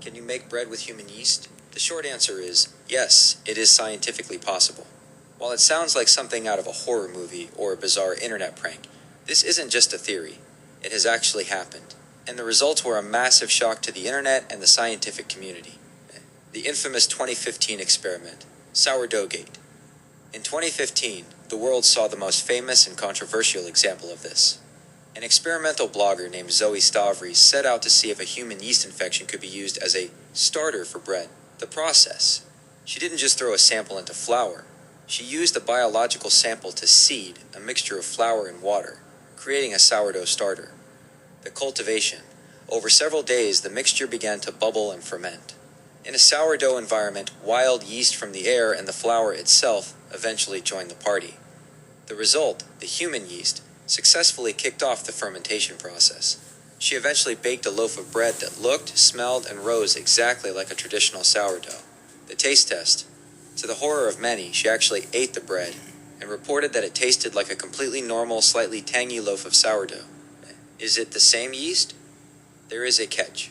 Can you make bread with human yeast? The short answer is yes, it is scientifically possible. While it sounds like something out of a horror movie or a bizarre internet prank, this isn't just a theory. It has actually happened, and the results were a massive shock to the internet and the scientific community. The infamous 2015 experiment, Sourdough Gate. In 2015, the world saw the most famous and controversial example of this. An experimental blogger named Zoe Stavry set out to see if a human yeast infection could be used as a starter for bread. The process: she didn't just throw a sample into flour. She used a biological sample to seed a mixture of flour and water, creating a sourdough starter. The cultivation: over several days, the mixture began to bubble and ferment. In a sourdough environment, wild yeast from the air and the flour itself eventually joined the party. The result, the human yeast, successfully kicked off the fermentation process. She eventually baked a loaf of bread that looked, smelled, and rose exactly like a traditional sourdough. The taste test: to the horror of many, she actually ate the bread and reported that it tasted like a completely normal, slightly tangy loaf of sourdough. Is it the same yeast? There is a catch.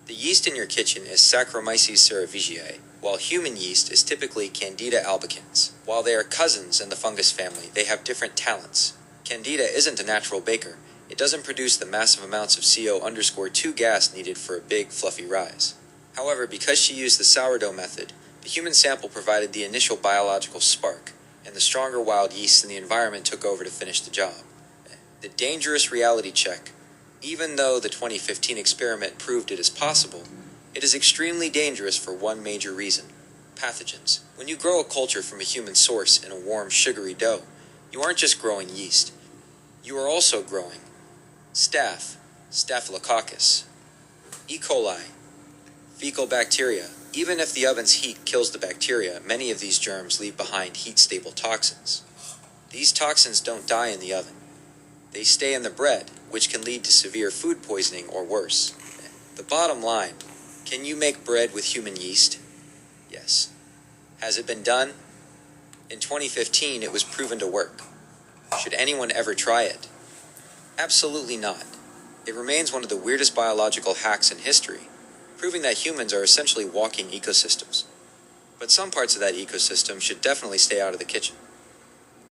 The yeast in your kitchen is Saccharomyces cerevisiae, while human yeast is typically Candida albicans. While they are cousins in the fungus family, they have different talents. Candida isn't a natural baker. It doesn't produce the massive amounts of CO_2 gas needed for a big, fluffy rise. However, because she used the sourdough method, the human sample provided the initial biological spark, and the stronger wild yeasts in the environment took over to finish the job. The dangerous reality check: even though the 2015 experiment proved it is possible, it is extremely dangerous for one major reason: pathogens. When you grow a culture from a human source in a warm, sugary dough, you aren't just growing yeast. You are also growing staph, staphylococcus, E. coli, fecal bacteria. Even if the oven's heat kills the bacteria, many of these germs leave behind heat-stable toxins. These toxins don't die in the oven. They stay in the bread, which can lead to severe food poisoning or worse. The bottom line: can you make bread with human yeast? Yes. Has it been done? In 2015, it was proven to work. Should anyone ever try it? Absolutely not. It remains one of the weirdest biological hacks in history, proving that humans are essentially walking ecosystems. But some parts of that ecosystem should definitely stay out of the kitchen.